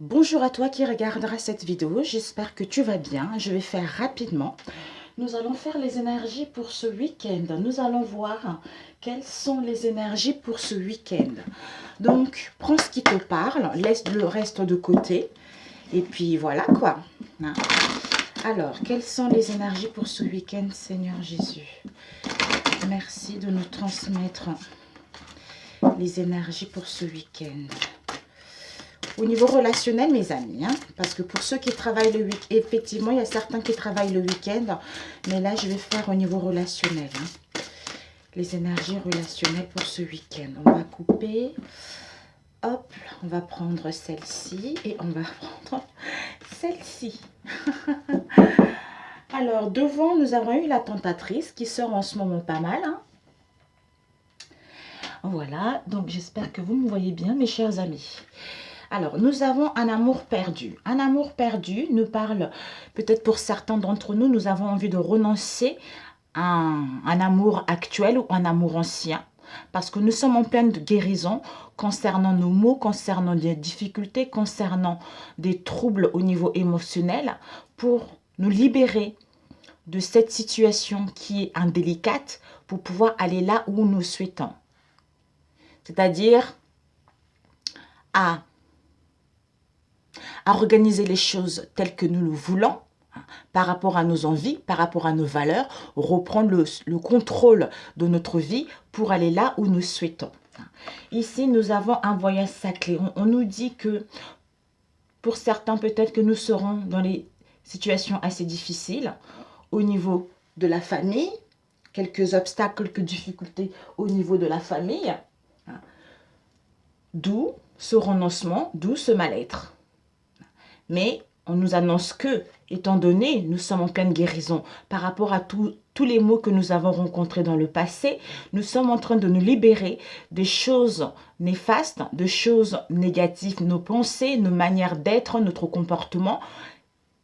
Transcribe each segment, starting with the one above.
Bonjour à toi qui regardera cette vidéo, j'espère que tu vas bien. Je vais faire rapidement. Nous allons faire les énergies pour ce week-end. Nous allons voir quelles sont les énergies pour ce week-end. Donc, prends ce qui te parle, laisse le reste de côté. Et puis voilà quoi. Alors, quelles sont les énergies pour ce week-end, Seigneur Jésus? Merci de nous transmettre les énergies pour ce week-end. Au niveau relationnel, mes amis, parce que pour ceux qui travaillent le week-end, effectivement, il y a certains qui travaillent le week-end, mais là, je vais faire au niveau relationnel. Les énergies relationnelles pour ce week-end. On va couper. Hop, on va prendre celle-ci et on va prendre celle-ci. Alors, devant, nous avons eu la tentatrice qui sort en ce moment pas mal. Voilà, donc j'espère que vous me voyez bien, mes chers amis. Alors, nous avons un amour perdu. Un amour perdu nous parle, peut-être pour certains d'entre nous, nous avons envie de renoncer à un amour actuel ou un amour ancien. Parce que nous sommes en pleine guérison concernant nos maux, concernant des difficultés, concernant des troubles au niveau émotionnel, pour nous libérer de cette situation qui est indélicate pour pouvoir aller là où nous souhaitons. C'est-à-dire à organiser les choses telles que nous le voulons, par rapport à nos envies, par rapport à nos valeurs, reprendre le contrôle de notre vie pour aller là où nous souhaitons. Ici, nous avons un voyage sacré. On nous dit que pour certains, peut-être que nous serons dans des situations assez difficiles au niveau de la famille, quelques obstacles, quelques difficultés au niveau de la famille, d'où ce renoncement, d'où ce mal-être. Mais on nous annonce que, étant donné, nous sommes en pleine guérison par rapport à tous les maux que nous avons rencontrés dans le passé, nous sommes en train de nous libérer des choses néfastes, de choses négatives, nos pensées, nos manières d'être, notre comportement,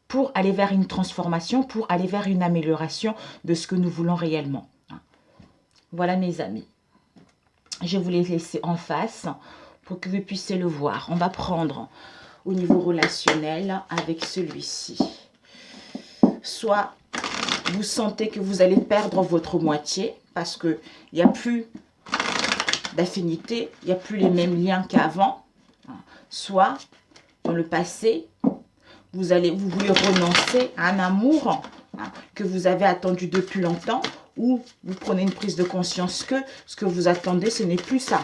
pour aller vers une transformation, pour aller vers une amélioration de ce que nous voulons réellement. Voilà mes amis. Je vous les laisser en face pour que vous puissiez le voir. On va prendre au niveau relationnel avec celui-ci. Soit vous sentez que vous allez perdre votre moitié parce qu'il n'y a plus d'affinité, il n'y a plus les mêmes liens qu'avant. Soit dans le passé, vous voulez renoncer à un amour que vous avez attendu depuis longtemps, ou vous prenez une prise de conscience que ce que vous attendez, ce n'est plus ça.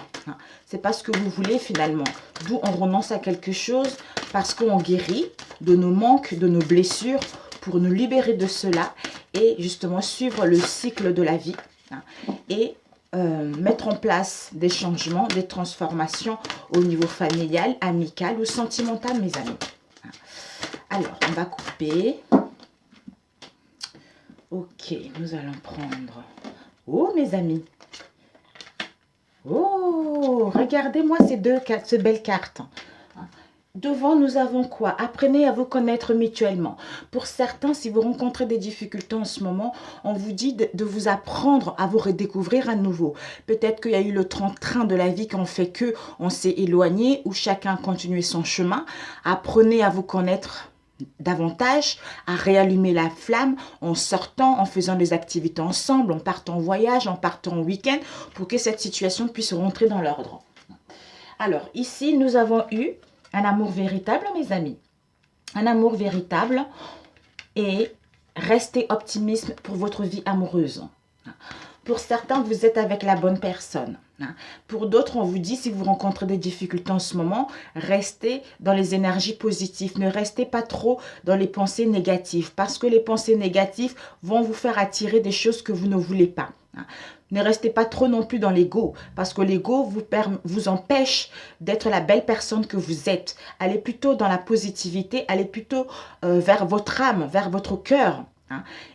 C'est pas ce que vous voulez finalement. D'où on renonce à quelque chose parce qu'on guérit de nos manques, de nos blessures, pour nous libérer de cela et justement suivre le cycle de la vie et mettre en place des changements, des transformations au niveau familial, amical ou sentimental, mes amis. Alors, on va couper. Ok, nous allons prendre... Oh, mes amis. Oh, regardez-moi ces belles cartes. Devant, nous avons quoi? Apprenez à vous connaître mutuellement. Pour certains, si vous rencontrez des difficultés en ce moment, on vous dit de vous apprendre à vous redécouvrir à nouveau. Peut-être qu'il y a eu le train de la vie qui ont fait que on s'est éloigné ou chacun a continué son chemin. Apprenez à vous connaître davantage, à réallumer la flamme en sortant, en faisant des activités ensemble, en partant en voyage, en partant en week-end, pour que cette situation puisse rentrer dans l'ordre. Alors, ici, nous avons eu un amour véritable, mes amis. Un amour véritable et restez optimiste pour votre vie amoureuse. Pour certains, vous êtes avec la bonne personne. Pour d'autres, on vous dit, si vous rencontrez des difficultés en ce moment, restez dans les énergies positives. Ne restez pas trop dans les pensées négatives. Parce que les pensées négatives vont vous faire attirer des choses que vous ne voulez pas. Ne restez pas trop non plus dans l'ego. Parce que l'ego vous empêche d'être la belle personne que vous êtes. Allez plutôt dans la positivité. Allez plutôt vers votre âme, vers votre cœur.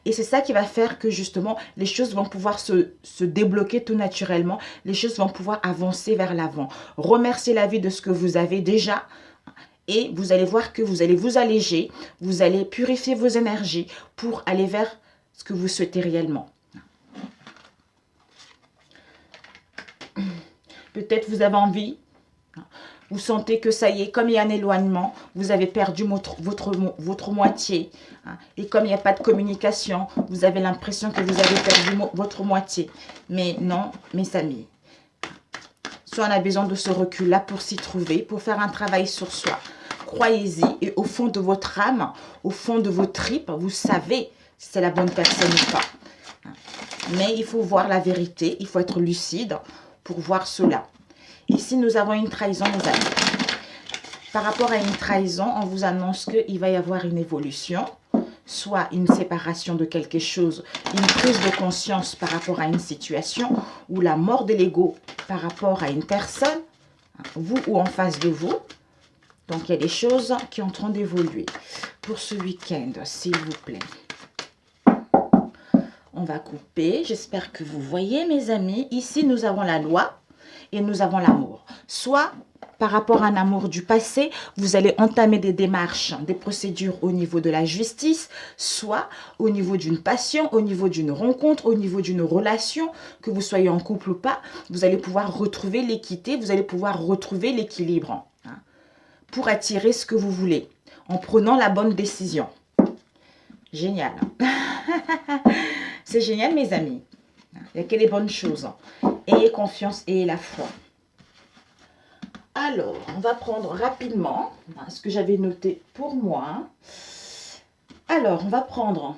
Et c'est ça qui va faire que justement les choses vont pouvoir se débloquer tout naturellement. Les choses vont pouvoir avancer vers l'avant. Remerciez la vie de ce que vous avez déjà. Et vous allez voir que vous allez vous alléger. Vous allez purifier vos énergies pour aller vers ce que vous souhaitez réellement. Peut-être vous avez envie Vous sentez que ça y est, comme il y a un éloignement, vous avez perdu votre moitié. Hein. Et comme il n'y a pas de communication, vous avez l'impression que vous avez perdu votre moitié. Mais non, mes amis. Soit on a besoin de ce recul-là pour s'y trouver, pour faire un travail sur soi. Croyez-y et au fond de votre âme, au fond de vos tripes, vous savez si c'est la bonne personne ou pas. Mais il faut voir la vérité, il faut être lucide pour voir cela. Ici, nous avons une trahison, les amis. Par rapport à une trahison, on vous annonce qu'il va y avoir une évolution, soit une séparation de quelque chose, une prise de conscience par rapport à une situation, ou la mort de l'ego par rapport à une personne, vous ou en face de vous. Donc, il y a des choses qui sont en train d'évoluer. Pour ce week-end, s'il vous plaît. On va couper. J'espère que vous voyez, mes amis. Ici, nous avons la loi. Et nous avons l'amour. Soit, par rapport à un amour du passé, vous allez entamer des démarches, des procédures au niveau de la justice, soit au niveau d'une passion, au niveau d'une rencontre, au niveau d'une relation, que vous soyez en couple ou pas, vous allez pouvoir retrouver l'équité, vous allez pouvoir retrouver l'équilibre hein, pour attirer ce que vous voulez, en prenant la bonne décision. Génial. C'est génial, mes amis. Il n'y a que les bonnes choses. Ayez confiance et la foi. Alors, on va prendre rapidement ce que j'avais noté pour moi. Alors, on va prendre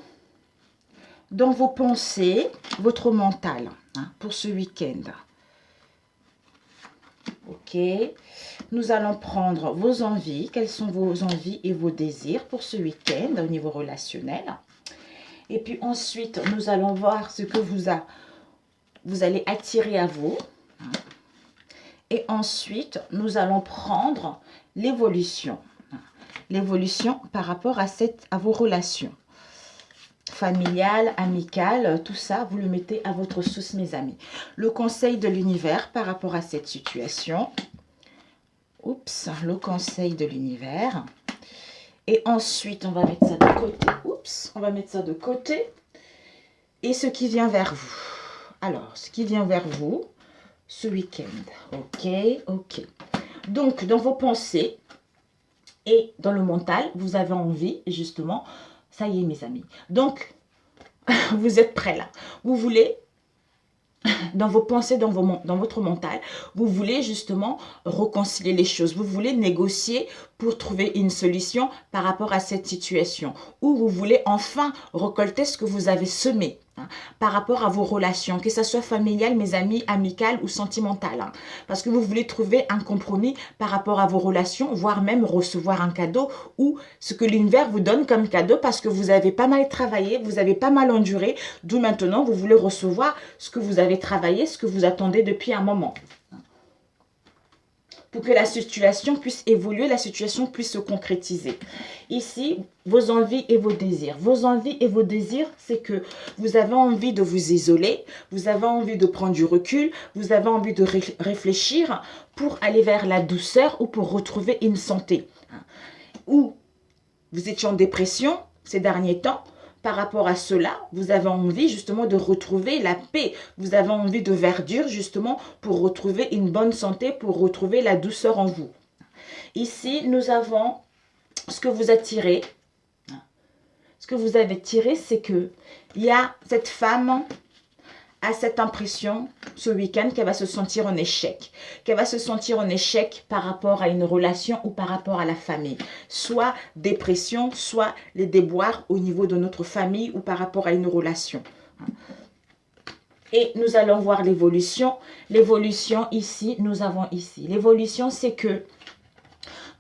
dans vos pensées, votre mental pour ce week-end. Ok. Nous allons prendre vos envies. Quelles sont vos envies et vos désirs pour ce week-end au niveau relationnel. Et puis ensuite, nous allons voir ce que vous allez attirer à vous. Et ensuite, nous allons prendre l'évolution. L'évolution par rapport à vos relations. Familiales, amicales, tout ça, vous le mettez à votre sauce, mes amis. Le conseil de l'univers par rapport à cette situation. Oups, le conseil de l'univers. Et ensuite, on va mettre ça de côté. Oups, on va mettre ça de côté. Et ce qui vient vers vous. Alors, ce qui vient vers vous ce week-end. Ok, ok. Donc, dans vos pensées et dans le mental, vous avez envie, justement, ça y est, mes amis. Donc, vous êtes prêts là. Vous voulez, dans vos pensées, dans votre mental, vous voulez justement réconcilier les choses. Vous voulez négocier pour trouver une solution par rapport à cette situation. Ou vous voulez enfin récolter ce que vous avez semé. Par rapport à vos relations, que ce soit familial, mes amis, amicales ou sentimentales. Parce que vous voulez trouver un compromis par rapport à vos relations, voire même recevoir un cadeau ou ce que l'univers vous donne comme cadeau parce que vous avez pas mal travaillé, vous avez pas mal enduré, d'où maintenant vous voulez recevoir ce que vous avez travaillé, ce que vous attendez depuis un moment. Pour que la situation puisse évoluer, la situation puisse se concrétiser. Ici, vos envies et vos désirs. Vos envies et vos désirs, c'est que vous avez envie de vous isoler, vous avez envie de prendre du recul, vous avez envie de réfléchir pour aller vers la douceur ou pour retrouver une santé. Ou vous étiez en dépression ces derniers temps. Par rapport à cela, vous avez envie justement de retrouver la paix. Vous avez envie de verdure justement pour retrouver une bonne santé, pour retrouver la douceur en vous. Ici, nous avons ce que vous attirez. Ce que vous avez tiré, c'est que il y a cette femme a cette impression ce week-end qu'elle va se sentir en échec. Qu'elle va se sentir en échec par rapport à une relation ou par rapport à la famille. Soit dépression, soit les déboires au niveau de notre famille ou par rapport à une relation. Et nous allons voir l'évolution. L'évolution ici, nous avons ici. L'évolution, c'est que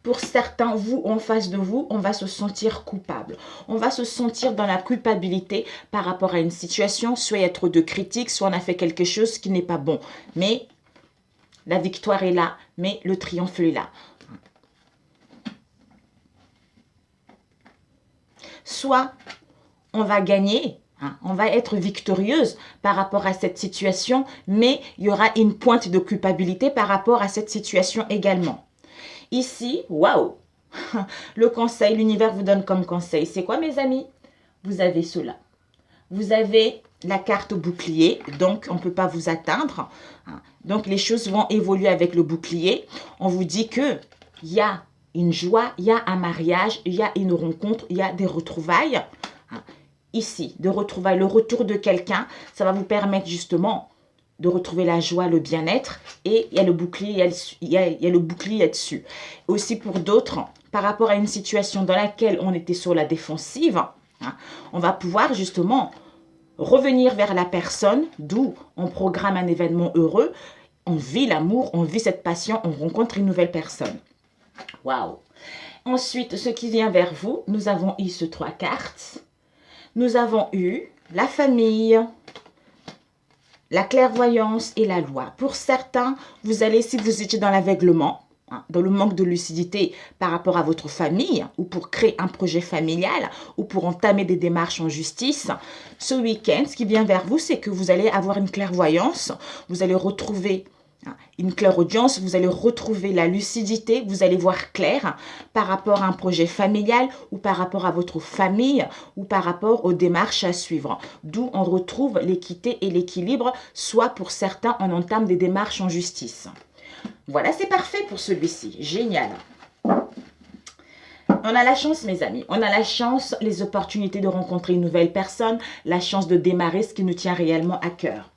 pour certains, vous, en face de vous, on va se sentir coupable. On va se sentir dans la culpabilité par rapport à une situation, soit il y a trop de critiques, soit on a fait quelque chose qui n'est pas bon. Mais la victoire est là, mais le triomphe est là. Soit on va gagner, on va être victorieuse par rapport à cette situation, mais il y aura une pointe de culpabilité par rapport à cette situation également. Ici, waouh, le conseil, l'univers vous donne comme conseil. C'est quoi, mes amis? Vous avez cela. Vous avez la carte bouclier, donc on ne peut pas vous atteindre. Donc les choses vont évoluer avec le bouclier. On vous dit qu'il y a une joie, il y a un mariage, il y a une rencontre, il y a des retrouvailles. Ici, de retrouvailles, le retour de quelqu'un, ça va vous permettre justement de retrouver la joie, le bien-être. Et il y a le bouclier, il y a le bouclier dessus. Aussi pour d'autres, par rapport à une situation dans laquelle on était sur la défensive, on va pouvoir justement revenir vers la personne, d'où on programme un événement heureux, on vit l'amour, on vit cette passion, on rencontre une nouvelle personne. Waouh! Ensuite, ce qui vient vers vous, nous avons eu ces 3 cartes. Nous avons eu la famille, la clairvoyance et la loi. Pour certains, vous allez, si vous étiez dans l'aveuglement, dans le manque de lucidité par rapport à votre famille, ou pour créer un projet familial, ou pour entamer des démarches en justice, ce week-end, ce qui vient vers vous, c'est que vous allez avoir une clairvoyance, vous allez retrouver une clairaudience, vous allez retrouver la lucidité, vous allez voir clair par rapport à un projet familial ou par rapport à votre famille ou par rapport aux démarches à suivre. D'où on retrouve l'équité et l'équilibre, soit pour certains, on entame des démarches en justice. Voilà, c'est parfait pour celui-ci. Génial. On a la chance, mes amis. On a la chance, les opportunités de rencontrer une nouvelle personne, la chance de démarrer ce qui nous tient réellement à cœur.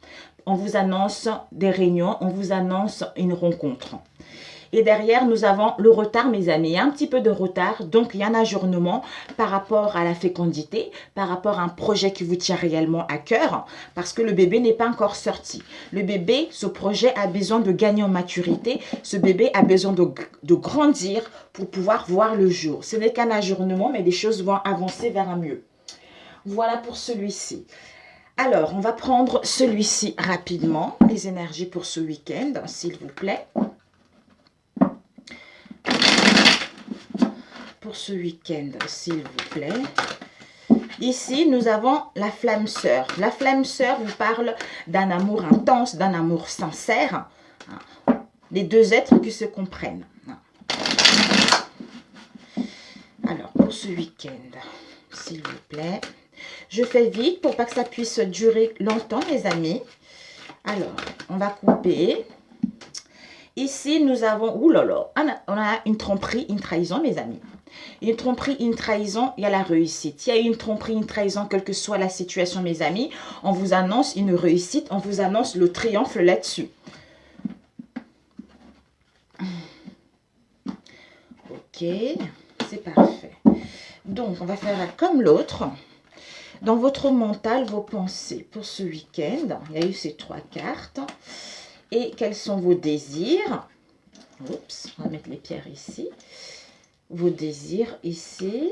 On vous annonce des réunions, on vous annonce une rencontre. Et derrière, nous avons le retard, mes amis. Il y a un petit peu de retard, donc il y a un ajournement par rapport à la fécondité, par rapport à un projet qui vous tient réellement à cœur, parce que le bébé n'est pas encore sorti. Le bébé, ce projet a besoin de gagner en maturité. Ce bébé a besoin de grandir pour pouvoir voir le jour. Ce n'est qu'un ajournement, mais des choses vont avancer vers un mieux. Voilà pour celui-ci. Alors, on va prendre celui-ci rapidement. Les énergies pour ce week-end, s'il vous plaît. Pour ce week-end, s'il vous plaît. Ici, nous avons la flamme sœur. La flamme sœur vous parle d'un amour intense, d'un amour sincère. Les deux êtres qui se comprennent. Alors, pour ce week-end, s'il vous plaît. Je fais vite pour pas que ça puisse durer longtemps, les amis. Alors, on va couper. Ici, nous avons... Ouh là là, on a une tromperie, une trahison, mes amis. Une tromperie, une trahison, il y a la réussite. Il y a une tromperie, une trahison, quelle que soit la situation, mes amis. On vous annonce une réussite, on vous annonce le triomphe là-dessus. Ok, c'est parfait. Donc, on va faire comme l'autre. Dans votre mental, vos pensées pour ce week-end, il y a eu ces 3 cartes. Et quels sont vos désirs? Oups, on va mettre les pierres ici. Vos désirs ici.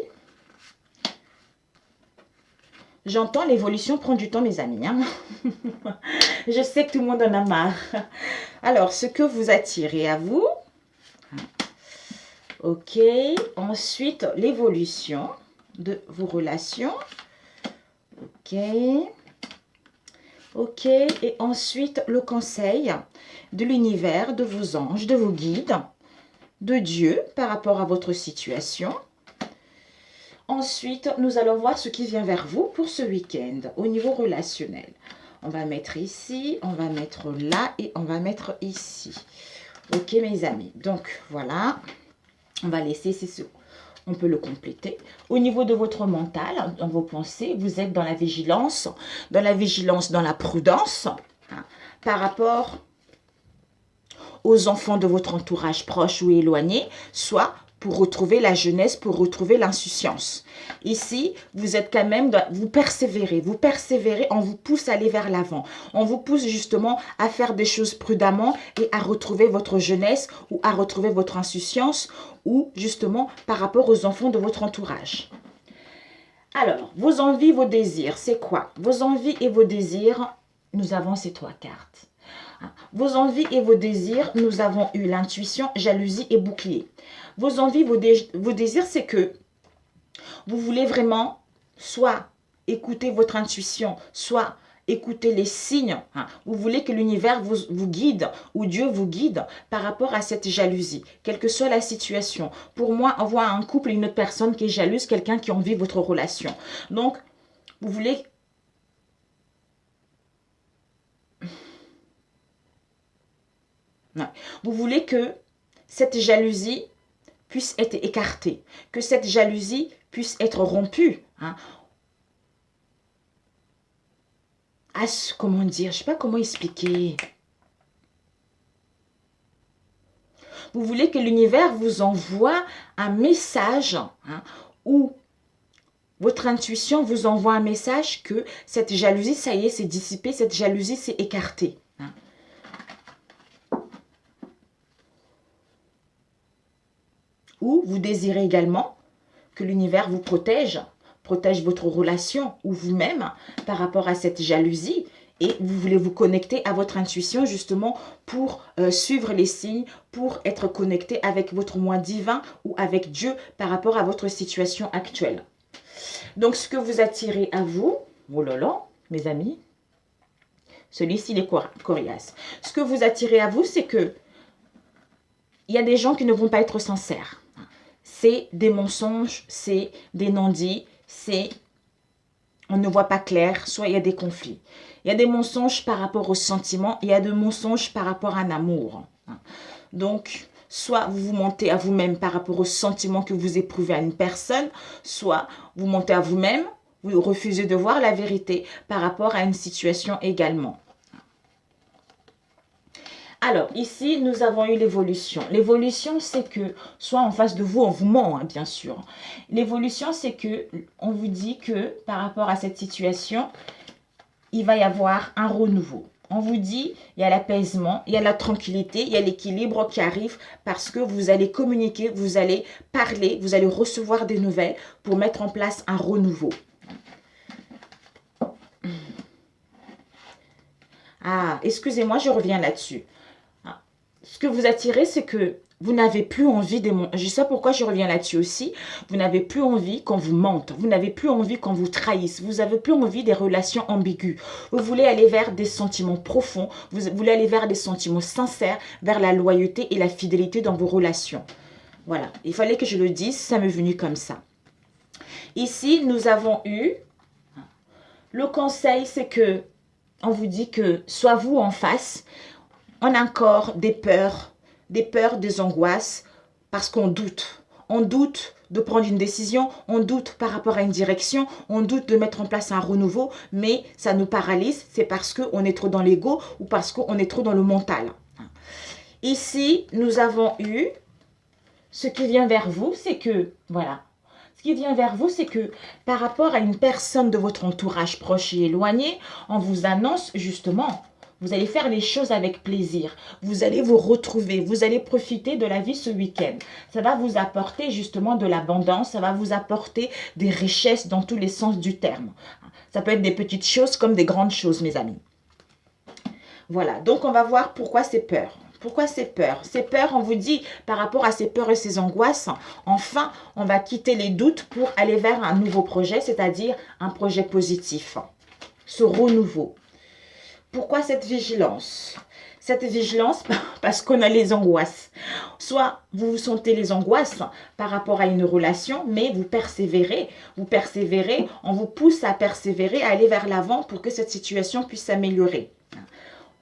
J'entends l'évolution prend du temps, mes amis. Hein. Je sais que tout le monde en a marre. Alors, ce que vous attirez à vous. Ok. Ensuite, l'évolution de vos relations. Ok. Ok. Et ensuite, le conseil de l'univers, de vos anges, de vos guides, de Dieu par rapport à votre situation. Ensuite, nous allons voir ce qui vient vers vous pour ce week-end au niveau relationnel. On va mettre ici, on va mettre là et on va mettre ici. Ok, mes amis. Donc, voilà. On va laisser, c'est ce. On peut le compléter. Au niveau de votre mental, dans vos pensées, vous êtes dans la vigilance, dans la prudence, hein, par rapport aux enfants de votre entourage proche ou éloigné, soit pour retrouver la jeunesse, pour retrouver l'insouciance. Ici, vous êtes quand même, vous persévérez, on vous pousse à aller vers l'avant. On vous pousse justement à faire des choses prudemment et à retrouver votre jeunesse ou à retrouver votre insouciance ou justement par rapport aux enfants de votre entourage. Alors, vos envies, vos désirs, c'est quoi? Vos envies et vos désirs, nous avons ces 3 cartes. Vos envies et vos désirs, nous avons eu l'intuition, jalousie et bouclier. Vos envies, vos désirs, c'est que vous voulez vraiment soit écouter votre intuition, soit écouter les signes. Vous voulez que l'univers vous guide ou Dieu vous guide par rapport à cette jalousie, quelle que soit la situation. Pour moi, on voit un couple et une autre personne qui est jalouse, quelqu'un qui envie votre relation. Donc, vous voulez Ouais. Vous voulez que cette jalousie puisse être écartée, que cette jalousie puisse être rompue. Hein. Comment dire, je ne sais pas comment expliquer. Vous voulez que l'univers vous envoie un message, hein, ou votre intuition vous envoie un message que cette jalousie, ça y est, c'est dissipé, cette jalousie, c'est écarté. Hein. Ou vous désirez également que l'univers vous protège votre relation ou vous-même par rapport à cette jalousie. Et vous voulez vous connecter à votre intuition justement pour suivre les signes, pour être connecté avec votre moi divin ou avec Dieu par rapport à votre situation actuelle. Donc, ce que vous attirez à vous, oh là là, mes amis, celui-ci, il est coriace. Ce que vous attirez à vous, c'est que il y a des gens qui ne vont pas être sincères. C'est des mensonges, c'est des non-dits, c'est on ne voit pas clair, soit il y a des conflits. Il y a des mensonges par rapport aux sentiments, il y a des mensonges par rapport à l'amour. Donc, soit vous vous mentez à vous-même par rapport aux sentiments que vous éprouvez à une personne, soit vous mentez à vous-même, vous refusez de voir la vérité par rapport à une situation également. Alors, ici, nous avons eu l'évolution. L'évolution, c'est que, soit en face de vous, on vous ment, hein, bien sûr. L'évolution, c'est que, on vous dit que, par rapport à cette situation, il va y avoir un renouveau. On vous dit, il y a l'apaisement, il y a la tranquillité, il y a l'équilibre qui arrive parce que vous allez communiquer, vous allez parler, vous allez recevoir des nouvelles pour mettre en place un renouveau. Ah, excusez-moi, je reviens là-dessus. Ce que vous attirez, c'est que vous n'avez plus envie des... Je sais pourquoi je reviens là-dessus aussi. Vous n'avez plus envie qu'on vous mente. Vous n'avez plus envie qu'on vous trahisse. Vous n'avez plus envie des relations ambiguës. Vous voulez aller vers des sentiments profonds. Vous voulez aller vers des sentiments sincères, vers la loyauté et la fidélité dans vos relations. Voilà. Il fallait que je le dise. Ça m'est venu comme ça. Ici, nous avons eu... Le conseil, c'est que... On vous dit que soit vous en face... On a encore des peurs, des angoisses, parce qu'on doute. On doute de prendre une décision, on doute par rapport à une direction, on doute de mettre en place un renouveau, mais ça nous paralyse, c'est parce qu'on est trop dans l'ego ou parce qu'on est trop dans le mental. Ici, nous avons eu, ce qui vient vers vous, c'est que, voilà, ce qui vient vers vous, c'est que par rapport à une personne de votre entourage proche et éloigné, on vous annonce justement... Vous allez faire les choses avec plaisir. Vous allez vous retrouver. Vous allez profiter de la vie ce week-end. Ça va vous apporter justement de l'abondance. Ça va vous apporter des richesses dans tous les sens du terme. Ça peut être des petites choses comme des grandes choses, mes amis. Voilà. Donc, on va voir pourquoi ces peurs. Pourquoi ces peurs? Ces peurs, on vous dit, par rapport à ces peurs et ces angoisses, enfin, on va quitter les doutes pour aller vers un nouveau projet, c'est-à-dire un projet positif. Ce renouveau. Pourquoi cette vigilance? Cette vigilance, parce qu'on a les angoisses. Soit vous sentez les angoisses par rapport à une relation, mais vous persévérez, on vous pousse à persévérer, à aller vers l'avant pour que cette situation puisse s'améliorer.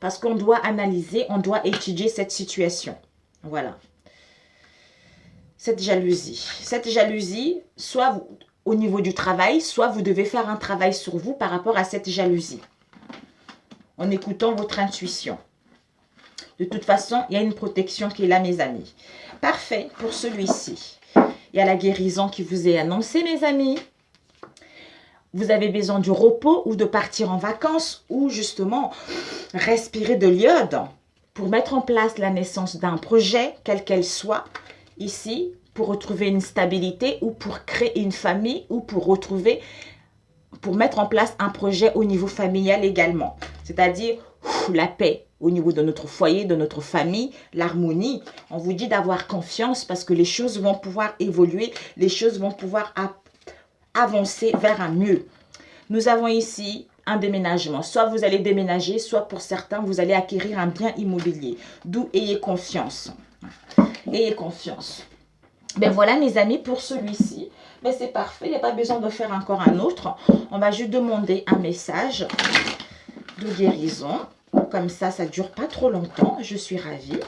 Parce qu'on doit analyser, on doit étudier cette situation. Voilà. Cette jalousie, soit vous, au niveau du travail, soit vous devez faire un travail sur vous par rapport à cette jalousie. En écoutant votre intuition. De toute façon, il y a une protection qui est là, mes amis. Parfait pour celui-ci. Il y a la guérison qui vous est annoncée, mes amis. Vous avez besoin du repos ou de partir en vacances ou justement respirer de l'iode pour mettre en place la naissance d'un projet, quel qu'elle soit, ici, pour retrouver une stabilité ou pour créer une famille ou pour mettre en place un projet au niveau familial également. C'est-à-dire la paix au niveau de notre foyer, de notre famille, l'harmonie. On vous dit d'avoir confiance parce que les choses vont pouvoir évoluer, les choses vont pouvoir avancer vers un mieux. Nous avons ici un déménagement. Soit vous allez déménager, soit pour certains, vous allez acquérir un bien immobilier. D'où ayez confiance. Ayez confiance. Ben voilà, mes amis, pour celui-ci. Mais c'est parfait, il n'y a pas besoin de faire encore un autre. On va juste demander un message de guérison. Comme ça ne dure pas trop longtemps. Je suis ravie.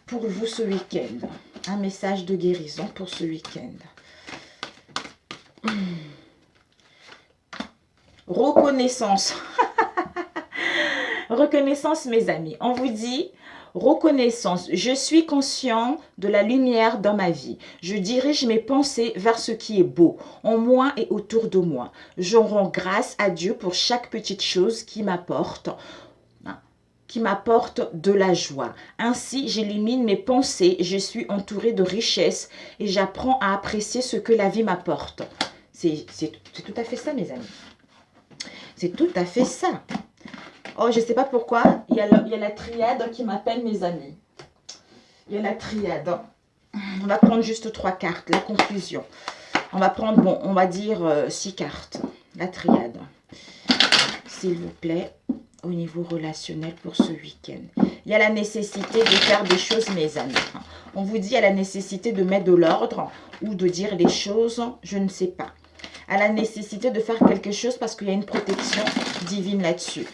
Pour vous ce week-end. Un message de guérison pour ce week-end. Reconnaissance. Reconnaissance, mes amis. On vous dit reconnaissance. Je suis conscient de la lumière dans ma vie. Je dirige mes pensées vers ce qui est beau, en moi et autour de moi. Je rends grâce à Dieu pour chaque petite chose qui m'apporte de la joie. Ainsi, j'élimine mes pensées, je suis entourée de richesses et j'apprends à apprécier ce que la vie m'apporte. C'est tout à fait ça, mes amis. C'est tout à fait ça. Oh, je ne sais pas pourquoi, il y a la triade qui m'appelle, mes amis. Il y a la triade. On va prendre juste 3 cartes, la conclusion. On va prendre, bon, on va dire 6 cartes. La triade. S'il vous plaît, au niveau relationnel pour ce week-end. Il y a la nécessité de faire des choses, mes amis. On vous dit, il y a la nécessité de mettre de l'ordre ou de dire les choses, je ne sais pas. À la nécessité de faire quelque chose parce qu'il y a une protection divine là-dessus.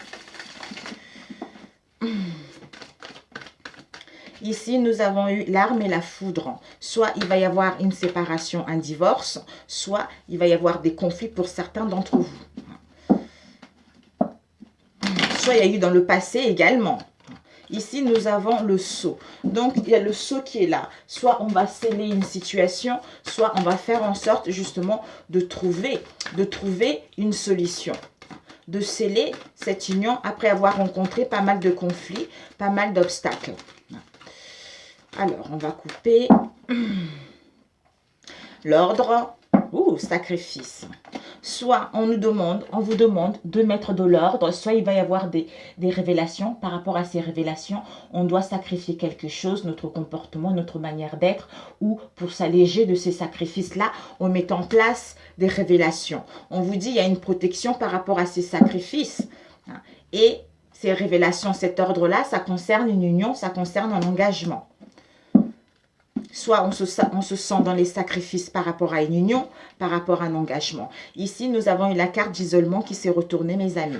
Ici, nous avons eu l'arme et la foudre. Soit il va y avoir une séparation, un divorce, soit il va y avoir des conflits pour certains d'entre vous. Soit il y a eu dans le passé également. Ici, nous avons le sceau. Donc, il y a le sceau qui est là. Soit on va sceller une situation, soit on va faire en sorte justement de trouver une solution. De sceller cette union après avoir rencontré pas mal de conflits, pas mal d'obstacles. Alors, on va couper l'ordre. Ouh, sacrifice. Soit on vous demande de mettre de l'ordre, soit il va y avoir des révélations. Par rapport à ces révélations, on doit sacrifier quelque chose, notre comportement, notre manière d'être, ou pour s'alléger de ces sacrifices-là, on met en place des révélations. On vous dit, il y a une protection par rapport à ces sacrifices. Et ces révélations, cet ordre-là, ça concerne une union, ça concerne un engagement. Soit on se sent dans les sacrifices par rapport à une union, par rapport à un engagement. Ici, nous avons eu la carte d'isolement qui s'est retournée, mes amis.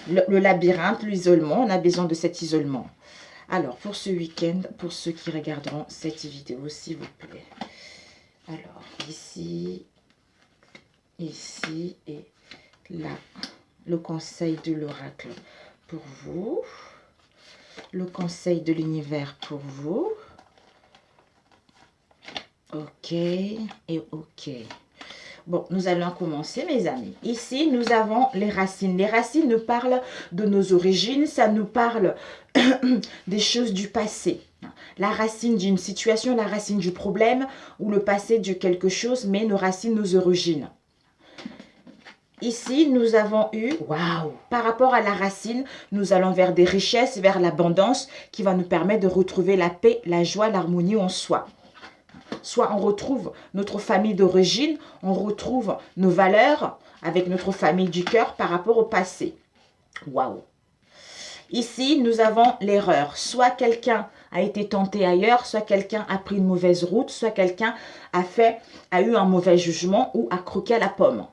Le labyrinthe, l'isolement, on a besoin de cet isolement. Alors, pour ce week-end, pour ceux qui regarderont cette vidéo, s'il vous plaît. Alors, ici et là, le conseil de l'oracle pour vous. Le conseil de l'univers pour vous. Ok et ok. Bon, nous allons commencer, mes amis. Ici, nous avons les racines. Les racines nous parlent de nos origines. Ça nous parle des choses du passé. La racine d'une situation, la racine du problème ou le passé de quelque chose, mais nos racines, nos origines. Ici, nous avons eu, waouh, par rapport à la racine, nous allons vers des richesses, vers l'abondance qui va nous permettre de retrouver la paix, la joie, l'harmonie en soi. Soit on retrouve notre famille d'origine, on retrouve nos valeurs avec notre famille du cœur par rapport au passé. Waouh. Ici, nous avons l'erreur. Soit quelqu'un a été tenté ailleurs, soit quelqu'un a pris une mauvaise route, soit quelqu'un a eu un mauvais jugement ou a croqué à la pomme.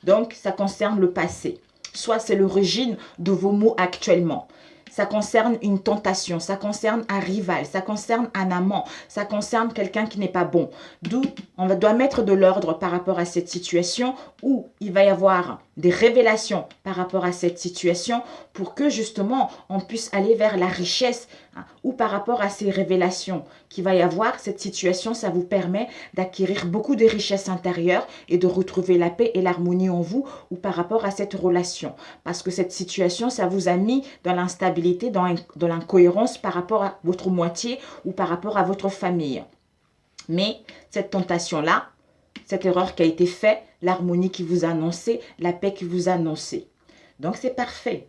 Donc, ça concerne le passé. Soit c'est l'origine de vos mots actuellement. Ça concerne une tentation, ça concerne un rival, ça concerne un amant, ça concerne quelqu'un qui n'est pas bon. D'où on doit mettre de l'ordre par rapport à cette situation où il va y avoir des révélations par rapport à cette situation pour que justement on puisse aller vers la richesse ou par rapport à ces révélations qu'il va y avoir, cette situation, ça vous permet d'acquérir beaucoup de richesses intérieures et de retrouver la paix et l'harmonie en vous ou par rapport à cette relation. Parce que cette situation, ça vous a mis dans l'instabilité, dans l'incohérence par rapport à votre moitié ou par rapport à votre famille. Mais cette tentation-là, cette erreur qui a été faite, l'harmonie qui vous a annoncé, la paix qui vous a annoncé. Donc c'est parfait.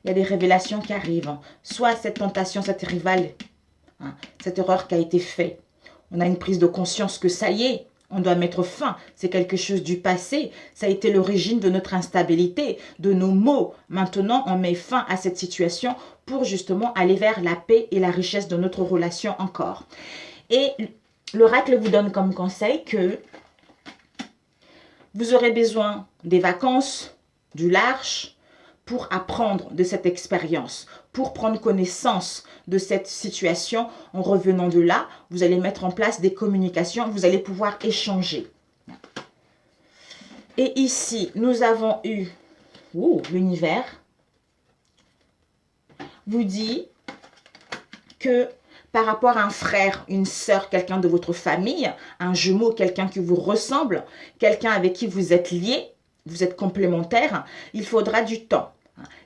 Il y a des révélations qui arrivent. Soit cette tentation, cette rival, cette erreur qui a été faite. On a une prise de conscience que ça y est, on doit mettre fin. C'est quelque chose du passé. Ça a été l'origine de notre instabilité, de nos maux. Maintenant, on met fin à cette situation pour justement aller vers la paix et la richesse de notre relation encore. Et l'oracle vous donne comme conseil que vous aurez besoin des vacances, du large, pour apprendre de cette expérience, pour prendre connaissance de cette situation. En revenant de là, vous allez mettre en place des communications, vous allez pouvoir échanger. Et ici, nous avons eu l'univers vous dit que par rapport à un frère, une sœur, quelqu'un de votre famille, un jumeau, quelqu'un qui vous ressemble, quelqu'un avec qui vous êtes lié, vous êtes complémentaires, il faudra du temps.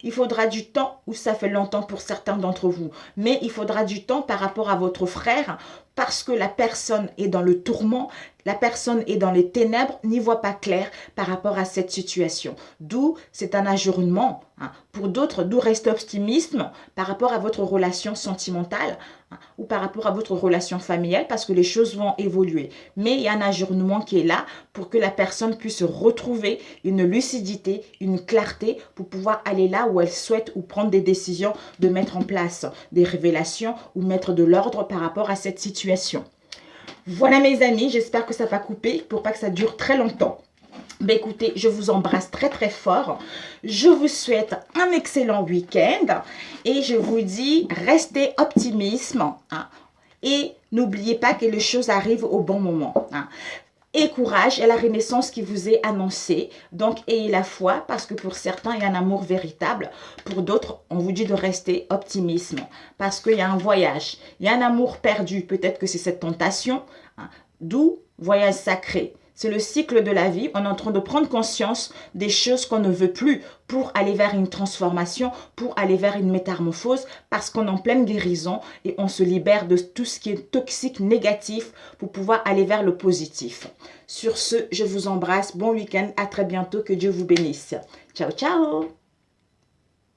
Il faudra du temps, ou ça fait longtemps pour certains d'entre vous, mais il faudra du temps par rapport à votre frère parce que la personne est dans le tourment, la personne est dans les ténèbres, n'y voit pas clair par rapport à cette situation. D'où c'est un ajournement. Pour d'autres, d'où reste optimisme par rapport à votre relation sentimentale ou par rapport à votre relation familiale parce que les choses vont évoluer. Mais il y a un ajournement qui est là pour que la personne puisse retrouver une lucidité, une clarté pour pouvoir aller là où elle souhaite ou prendre des décisions de mettre en place des révélations ou mettre de l'ordre par rapport à cette situation. Voilà mes amis, j'espère que ça va couper pour pas que ça dure très longtemps. Ben écoutez, je vous embrasse très très fort. Je vous souhaite un excellent week-end et je vous dis restez optimistes et n'oubliez pas que les choses arrivent au bon moment. Et courage, il y a la renaissance qui vous est annoncée. Donc, ayez la foi parce que pour certains, il y a un amour véritable. Pour d'autres, on vous dit de rester optimiste parce qu'il y a un voyage. Il y a un amour perdu. Peut-être que c'est cette tentation. D'où voyage sacré. C'est le cycle de la vie. On est en train de prendre conscience des choses qu'on ne veut plus pour aller vers une transformation, pour aller vers une métamorphose, parce qu'on est en pleine guérison et on se libère de tout ce qui est toxique, négatif, pour pouvoir aller vers le positif. Sur ce, je vous embrasse. Bon week-end. À très bientôt. Que Dieu vous bénisse. Ciao, ciao.